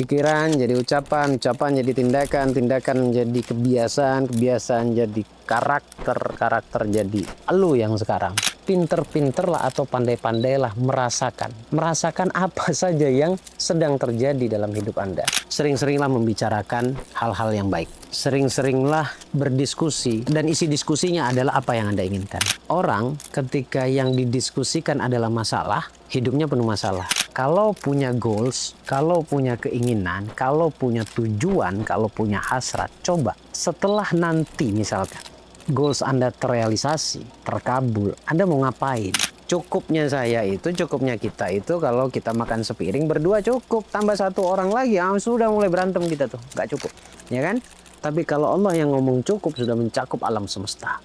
pikiran jadi ucapan, ucapan jadi tindakan, tindakan jadi kebiasaan, kebiasaan jadi karakter, karakter jadi elu yang sekarang. Pinter-pinterlah atau pandai-pandailah merasakan apa saja yang sedang terjadi dalam hidup Anda. Sering-seringlah membicarakan hal-hal yang baik. Sering-seringlah berdiskusi dan isi diskusinya adalah apa yang Anda inginkan. Orang ketika yang didiskusikan adalah masalah, hidupnya penuh masalah. Kalau punya goals, kalau punya keinginan, kalau punya tujuan, kalau punya hasrat, coba setelah nanti misalkan goals Anda terrealisasi, terkabul, Anda mau ngapain? Cukupnya saya itu, cukupnya kita itu kalau kita makan sepiring berdua cukup. Tambah satu orang lagi, sudah mulai berantem kita tuh. Nggak cukup, ya kan? Tapi kalau Allah yang ngomong cukup, sudah mencakup alam semesta.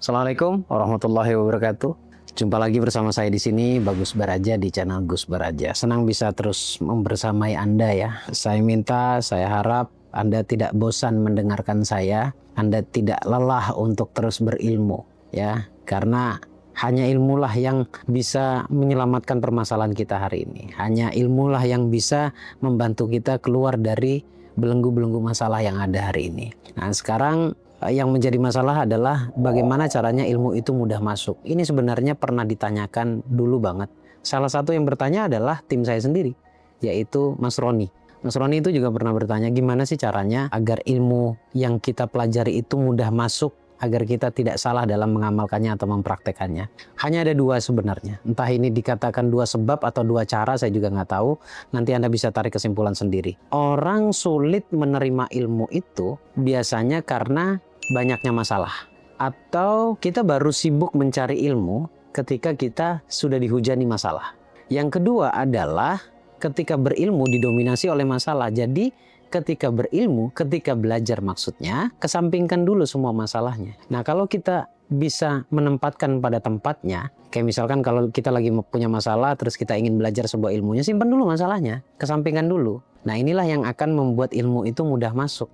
Assalamualaikum warahmatullahi wabarakatuh. Jumpa lagi bersama saya di sini, Bagus Baraja di channel Gus Baraja. Senang bisa terus membersamai Anda ya. Saya harap Anda tidak bosan mendengarkan saya. Anda tidak lelah untuk terus berilmu ya. Karena hanya ilmulah yang bisa menyelamatkan permasalahan kita hari ini. Hanya ilmulah yang bisa membantu kita keluar dari belenggu-belenggu masalah yang ada hari ini. Nah, sekarang yang menjadi masalah adalah bagaimana caranya ilmu itu mudah masuk. Ini sebenarnya pernah ditanyakan dulu banget. Salah satu yang bertanya adalah tim saya sendiri, yaitu Mas Roni. Mas Roni itu juga pernah bertanya, gimana sih caranya agar ilmu yang kita pelajari itu mudah masuk, agar kita tidak salah dalam mengamalkannya atau mempraktekannya. Hanya ada dua sebenarnya. Entah ini dikatakan dua sebab atau dua cara, saya juga nggak tahu. Nanti Anda bisa tarik kesimpulan sendiri. Orang sulit menerima ilmu itu biasanya karena banyaknya masalah. Atau kita baru sibuk mencari ilmu ketika kita sudah dihujani masalah. Yang kedua adalah ketika berilmu didominasi oleh masalah. Jadi ketika berilmu, ketika belajar maksudnya, kesampingkan dulu semua masalahnya. Nah, kalau kita bisa menempatkan pada tempatnya, kayak misalkan kalau kita lagi punya masalah, terus kita ingin belajar sebuah ilmunya, simpan dulu masalahnya, kesampingkan dulu. Nah, inilah yang akan membuat ilmu itu mudah masuk.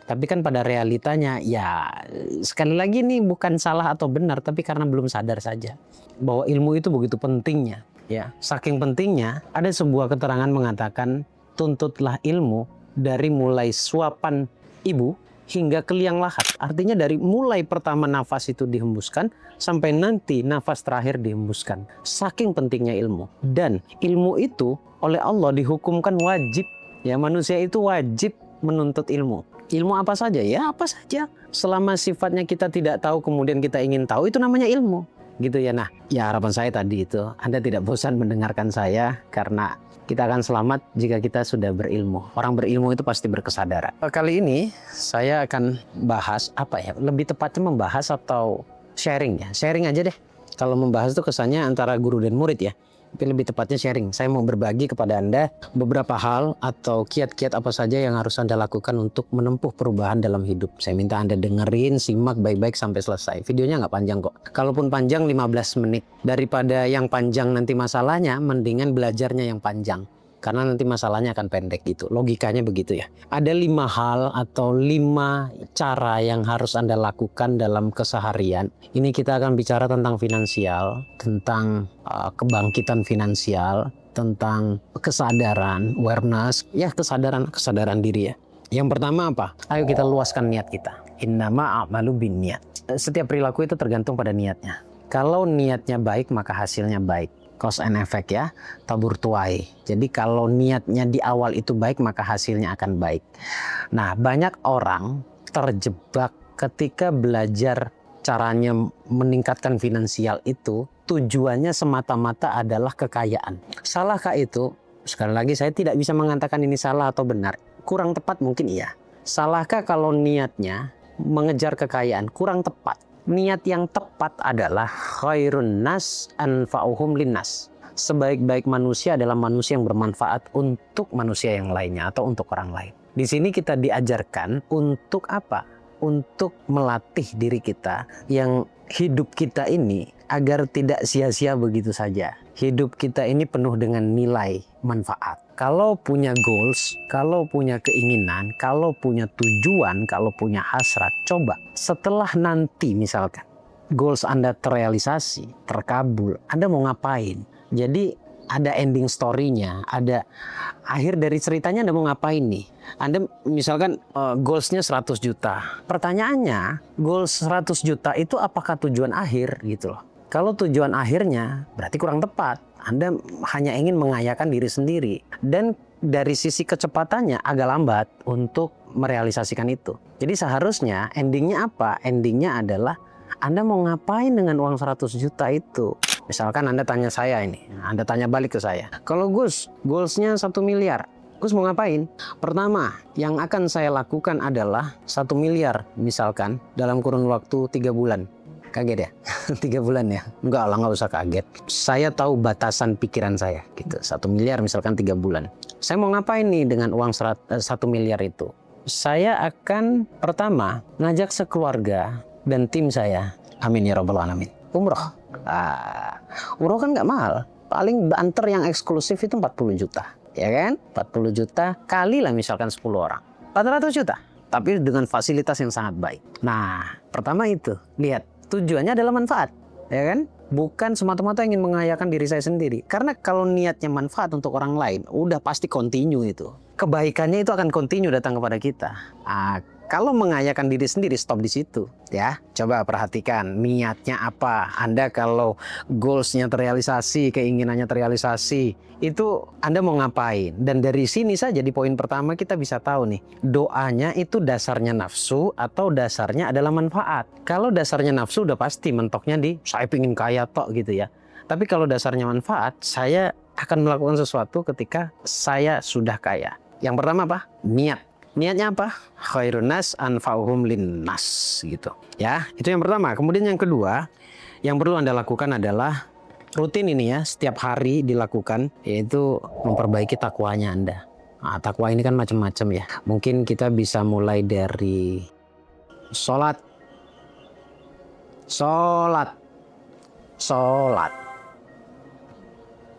Tapi kan pada realitanya, ya sekali lagi ini bukan salah atau benar, tapi karena belum sadar saja bahwa ilmu itu begitu pentingnya. Ya, saking pentingnya, ada sebuah keterangan mengatakan, tuntutlah ilmu dari mulai suapan ibu hingga ke liang lahat. Artinya dari mulai pertama nafas itu dihembuskan sampai nanti nafas terakhir dihembuskan. Saking pentingnya ilmu. Dan ilmu itu oleh Allah dihukumkan wajib. Ya, manusia itu wajib menuntut ilmu. Ilmu apa saja? Ya apa saja. Selama sifatnya kita tidak tahu kemudian kita ingin tahu, itu namanya ilmu. Gitu ya. Nah, ya harapan saya tadi itu Anda tidak bosan mendengarkan saya, karena kita akan selamat jika kita sudah berilmu. Orang berilmu itu pasti berkesadaran. Kali ini saya akan bahas apa ya? Lebih tepatnya membahas atau sharing ya. Sharing aja deh. Kalau membahas itu kesannya antara guru dan murid ya. Tapi lebih tepatnya sharing. Saya mau berbagi kepada Anda beberapa hal atau kiat-kiat apa saja yang harus Anda lakukan untuk menempuh perubahan dalam hidup. Saya minta Anda dengerin, simak baik-baik sampai selesai. Videonya nggak panjang kok. Kalaupun panjang 15 menit. Daripada yang panjang nanti masalahnya, mendingan belajarnya yang panjang. Karena nanti masalahnya akan pendek gitu. Logikanya begitu ya. Ada 5 hal atau 5 cara yang harus Anda lakukan dalam keseharian. Ini kita akan bicara tentang finansial, tentang kebangkitan finansial, tentang kesadaran, awareness, ya kesadaran diri ya. Yang pertama apa? Ayo kita luaskan niat kita. Innama a'malu binniyat. Setiap perilaku itu tergantung pada niatnya. Kalau niatnya baik, maka hasilnya baik. Cause and effect ya, tabur tuai. Jadi kalau niatnya di awal itu baik, maka hasilnya akan baik. Nah, banyak orang terjebak ketika belajar caranya meningkatkan finansial itu, tujuannya semata-mata adalah kekayaan. Salahkah itu? Sekali lagi saya tidak bisa mengatakan ini salah atau benar. Kurang tepat mungkin iya. Salahkah kalau niatnya mengejar kekayaan? Kurang tepat. Niat yang tepat adalah khairun nas anfa'uhum linnas. Sebaik-baik manusia adalah manusia yang bermanfaat untuk manusia yang lainnya atau untuk orang lain. Di sini kita diajarkan untuk apa? Untuk melatih diri kita yang hidup kita ini agar tidak sia-sia begitu saja. Hidup kita ini penuh dengan nilai manfaat. Kalau punya goals, kalau punya keinginan, kalau punya tujuan, kalau punya hasrat, coba setelah nanti misalkan goals Anda terrealisasi, terkabul, Anda mau ngapain? Jadi ada ending story-nya, ada akhir dari ceritanya Anda mau ngapain nih. Anda misalkan goals-nya 100 juta. Pertanyaannya, goals 100 juta itu apakah tujuan akhir gitu loh. Kalau tujuan akhirnya berarti kurang tepat. Anda hanya ingin mengayakan diri sendiri. Dan dari sisi kecepatannya agak lambat untuk merealisasikan itu. Jadi seharusnya endingnya apa? Endingnya adalah Anda mau ngapain dengan uang 100 juta itu? Misalkan Anda tanya saya ini, Anda tanya balik ke saya. Kalau Gus, goalsnya 1 miliar. Gus mau ngapain? Pertama, yang akan saya lakukan adalah 1 miliar misalkan dalam kurun waktu 3 bulan. Kaget ya? 3 bulan ya? Enggak lah, nggak usah kaget. Saya tahu batasan pikiran saya gitu. 1 miliar misalkan 3 bulan. Saya mau ngapain nih dengan uang 1 miliar itu? Saya akan pertama ngajak sekeluarga dan tim saya. Amin ya rabbal alamin. Umroh. Umroh kan nggak mahal. Paling banter yang eksklusif itu 40 juta. Ya kan? 40 juta kali lah misalkan 10 orang. 400 juta. Tapi dengan fasilitas yang sangat baik. Nah, pertama itu. Lihat, tujuannya adalah manfaat. Ya kan? Bukan semata-mata ingin mengayakan diri saya sendiri. Karena kalau niatnya manfaat untuk orang lain, udah pasti continue itu. Kebaikannya itu akan continue datang kepada kita. Kalau mengayakan diri sendiri, stop di situ ya. Coba perhatikan niatnya apa. Anda kalau goalsnya terrealisasi, keinginannya terrealisasi, itu Anda mau ngapain? Dan dari sini saja di poin pertama kita bisa tahu nih, doanya itu dasarnya nafsu atau dasarnya adalah manfaat. Kalau dasarnya nafsu udah pasti mentoknya di saya pingin kaya tok gitu ya. Tapi kalau dasarnya manfaat, saya akan melakukan sesuatu ketika saya sudah kaya. Yang pertama apa? Niat. Niatnya apa? Khairun nas anfa'uhum linnas gitu. Ya, itu yang pertama. Kemudian yang kedua, yang perlu Anda lakukan adalah rutin ini ya, setiap hari dilakukan, yaitu memperbaiki takwanya Anda. Nah, takwa ini kan macam-macam ya. Mungkin kita bisa mulai dari sholat.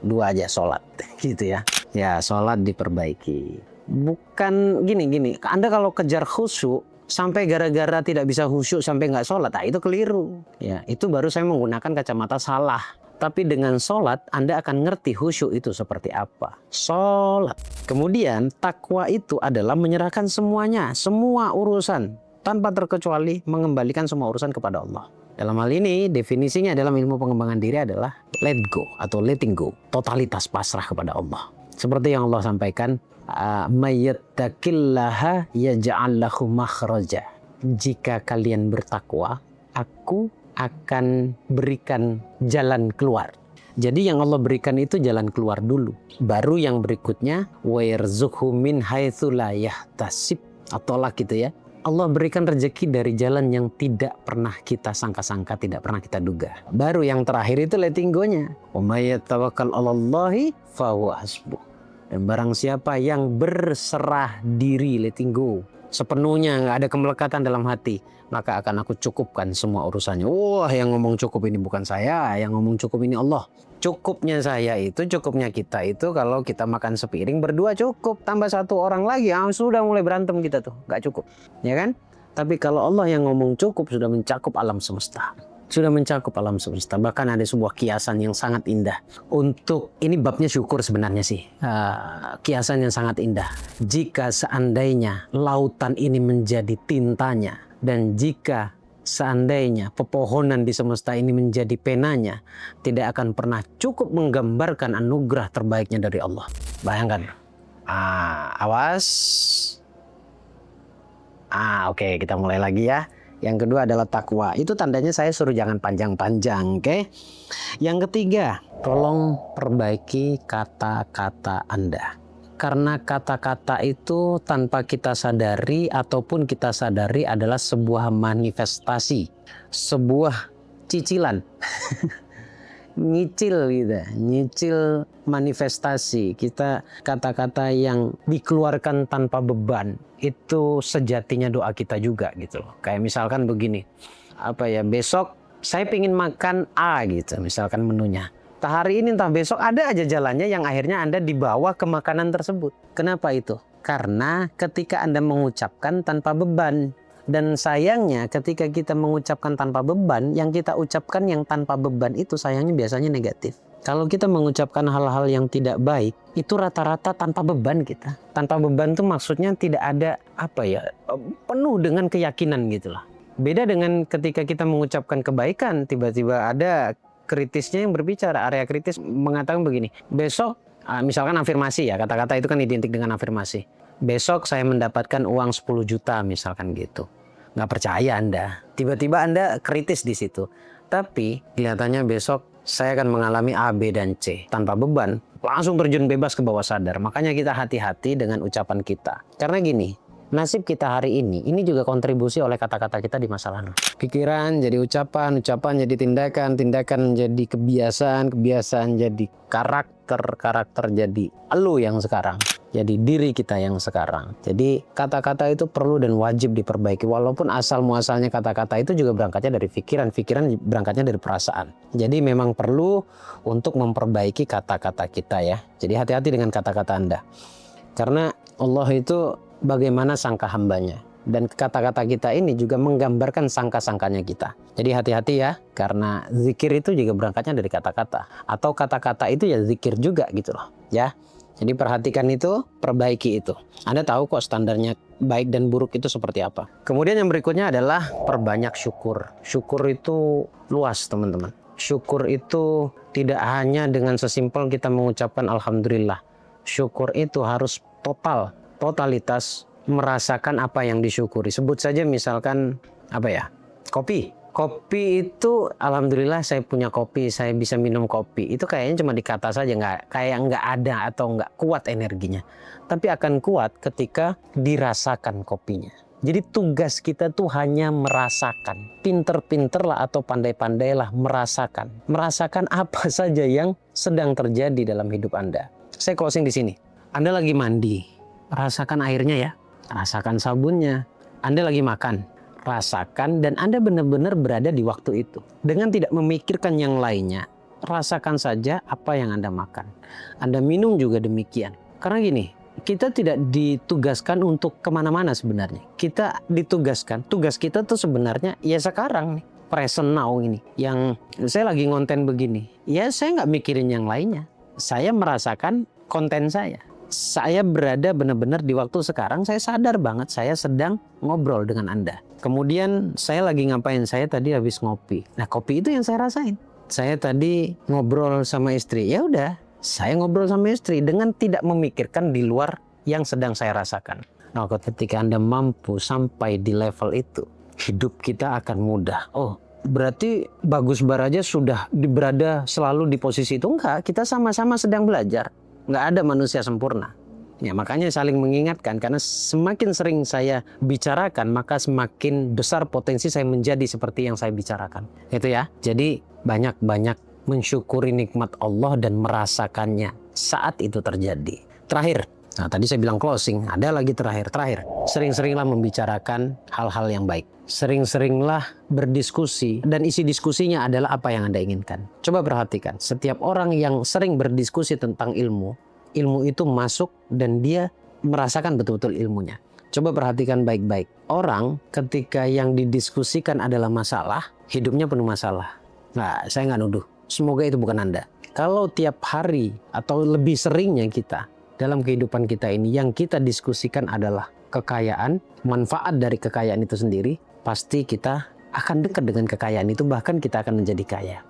Dua aja sholat gitu ya. Ya, sholat diperbaiki. Bukan gini. Anda kalau kejar khusyuk sampai gara-gara tidak bisa khusyuk sampai nggak sholat, itu keliru. Ya, itu baru saya menggunakan kacamata salah. Tapi dengan sholat Anda akan ngerti khusyuk itu seperti apa. Sholat. Kemudian takwa itu adalah menyerahkan semuanya, semua urusan tanpa terkecuali mengembalikan semua urusan kepada Allah. Dalam hal ini definisinya dalam ilmu pengembangan diri adalah let go atau letting go. Totalitas pasrah kepada Allah. Seperti yang Allah sampaikan, mayyattaqillaha yaj'al lahu makhraja. Jika kalian bertakwa, aku akan berikan jalan keluar. Jadi yang Allah berikan itu jalan keluar dulu. Baru yang berikutnya wa yarzuqhu min haitsu la yahtasib, atau lah gitu ya. Allah berikan rezeki dari jalan yang tidak pernah kita sangka-sangka, tidak pernah kita duga. Baru yang terakhir itu letting go-nya. Wa may yatawakkal 'alallahi fa huwa hasbuh. Dan barang siapa yang berserah diri, letting go, sepenuhnya, nggak ada kemelekatan dalam hati, maka akan aku cukupkan semua urusannya. Wah, yang ngomong cukup ini bukan saya, yang ngomong cukup ini Allah. Cukupnya saya itu, cukupnya kita itu kalau kita makan sepiring berdua cukup, tambah satu orang lagi, sudah mulai berantem kita tuh, nggak cukup, ya kan? Tapi kalau Allah yang ngomong cukup, sudah mencakup alam semesta. Sudah mencakup alam semesta. Bahkan ada sebuah kiasan yang sangat indah. Untuk ini babnya syukur sebenarnya sih. Kiasan yang sangat indah. Jika seandainya lautan ini menjadi tintanya, dan jika seandainya pepohonan di semesta ini menjadi penanya, tidak akan pernah cukup menggambarkan anugerah terbaiknya dari Allah. Bayangkan. Awas. Oke, kita mulai lagi ya. Yang kedua adalah takwa. Itu tandanya saya suruh jangan panjang-panjang, oke? Yang ketiga, tolong perbaiki kata-kata Anda. Karena kata-kata itu tanpa kita sadari ataupun kita sadari adalah sebuah manifestasi, sebuah cicilan. Nyicil gitu, nyicil manifestasi. Kita kata-kata yang dikeluarkan tanpa beban, itu sejatinya doa kita juga gitu loh. Kayak misalkan begini, besok saya pengen makan A gitu, misalkan menunya. Entah hari ini entah besok ada aja jalannya yang akhirnya Anda dibawa ke makanan tersebut. Kenapa itu? Karena ketika Anda mengucapkan tanpa beban, Dan sayangnya ketika kita mengucapkan tanpa beban, yang kita ucapkan yang tanpa beban itu sayangnya biasanya negatif. Kalau kita mengucapkan hal-hal yang tidak baik, itu rata-rata tanpa beban kita. Tanpa beban itu maksudnya tidak ada penuh dengan keyakinan gitu lah. Beda dengan ketika kita mengucapkan kebaikan, tiba-tiba ada kritisnya yang berbicara, area kritis mengatakan begini, besok, misalkan afirmasi ya, kata-kata itu kan identik dengan afirmasi. Besok saya mendapatkan uang 10 juta misalkan gitu. Nggak percaya Anda, tiba-tiba Anda kritis di situ. Tapi kelihatannya besok saya akan mengalami A, B, dan C. Tanpa beban, langsung terjun bebas ke bawah sadar. Makanya kita hati-hati dengan ucapan kita. Karena gini, nasib kita hari ini juga kontribusi oleh kata-kata kita di masa lalu. Pikiran jadi ucapan, ucapan jadi tindakan, tindakan jadi kebiasaan, kebiasaan jadi karakter, karakter jadi elu yang sekarang. Jadi diri kita yang sekarang. Jadi kata-kata itu perlu dan wajib diperbaiki. Walaupun asal muasalnya kata-kata itu juga berangkatnya dari pikiran. Pikiran berangkatnya dari perasaan. Jadi memang perlu untuk memperbaiki kata-kata kita ya. Jadi hati-hati dengan kata-kata Anda. Karena Allah itu bagaimana sangka hambanya. Dan kata-kata kita ini juga menggambarkan sangka-sangkanya kita. Jadi hati-hati ya. Karena zikir itu juga berangkatnya dari kata-kata. Atau kata-kata itu ya zikir juga gitu loh. Ya. Jadi perhatikan itu, perbaiki itu. Anda tahu kok standarnya baik dan buruk itu seperti apa. Kemudian yang berikutnya adalah perbanyak syukur. Syukur itu luas teman-teman. Syukur itu tidak hanya dengan sesimpel kita mengucapkan Alhamdulillah. Syukur itu harus totalitas merasakan apa yang disyukuri. Sebut saja misalkan kopi. Kopi itu alhamdulillah saya punya kopi, saya bisa minum kopi. Itu kayaknya cuma di kata saja, nggak ada atau nggak kuat energinya. Tapi akan kuat ketika dirasakan kopinya. Jadi tugas kita tuh hanya merasakan. Pinter-pinterlah atau pandai-pandailah merasakan. Merasakan apa saja yang sedang terjadi dalam hidup Anda. Saya closing di sini. Anda lagi mandi, rasakan airnya ya. Rasakan sabunnya. Anda lagi makan, rasakan, dan Anda benar-benar berada di waktu itu. Dengan tidak memikirkan yang lainnya, rasakan saja apa yang Anda makan. Anda minum juga demikian. Karena gini, kita tidak ditugaskan untuk kemana-mana sebenarnya. Kita ditugaskan, tugas kita tuh sebenarnya ya sekarang nih, present now ini. Yang saya lagi ngonten begini, ya saya nggak mikirin yang lainnya. Saya merasakan konten saya. Saya berada benar-benar di waktu sekarang, saya sadar banget saya sedang ngobrol dengan Anda. Kemudian saya lagi ngapain? Saya tadi habis ngopi. Nah, kopi itu yang saya rasain. Saya tadi ngobrol sama istri. Ya udah, saya ngobrol sama istri dengan tidak memikirkan di luar yang sedang saya rasakan. Nah, ketika Anda mampu sampai di level itu, hidup kita akan mudah. Oh, berarti Bagus Baraja sudah berada selalu di posisi itu? Enggak, kita sama-sama sedang belajar. Nggak ada manusia sempurna. Ya, makanya saling mengingatkan, karena semakin sering saya bicarakan, maka semakin besar potensi saya menjadi seperti yang saya bicarakan. Itu ya. Jadi banyak-banyak mensyukuri nikmat Allah dan merasakannya saat itu terjadi. Terakhir, nah tadi saya bilang closing, ada lagi terakhir. Sering-seringlah membicarakan hal-hal yang baik. Sering-seringlah berdiskusi, dan isi diskusinya adalah apa yang Anda inginkan. Coba perhatikan, setiap orang yang sering berdiskusi tentang ilmu itu masuk dan dia merasakan betul-betul ilmunya. Coba perhatikan baik-baik. Orang ketika yang didiskusikan adalah masalah, hidupnya penuh masalah. Nah, saya nggak nuduh. Semoga itu bukan Anda. Kalau tiap hari atau lebih seringnya kita dalam kehidupan kita ini yang kita diskusikan adalah kekayaan, manfaat dari kekayaan itu sendiri, pasti kita akan dekat dengan kekayaan itu, bahkan kita akan menjadi kaya.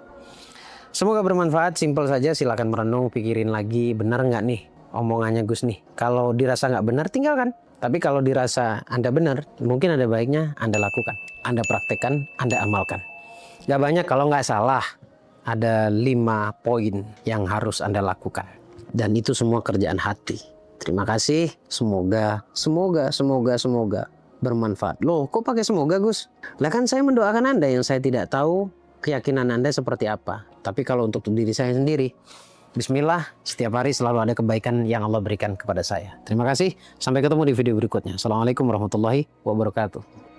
Semoga bermanfaat, simpel saja, silakan merenung, pikirin lagi, benar nggak nih omongannya Gus nih. Kalau dirasa nggak benar, tinggalkan. Tapi kalau dirasa Anda benar, mungkin ada baiknya Anda lakukan, Anda praktekkan, Anda amalkan. Gak banyak, kalau nggak salah, ada 5 poin yang harus Anda lakukan. Dan itu semua kerjaan hati. Terima kasih, semoga bermanfaat. Loh, kok pakai semoga Gus? Lah kan saya mendoakan Anda yang saya tidak tahu keyakinan Anda seperti apa. Tapi kalau untuk diri saya sendiri, bismillah, setiap hari selalu ada kebaikan yang Allah berikan kepada saya. Terima kasih, sampai ketemu di video berikutnya. Assalamualaikum warahmatullahi wabarakatuh.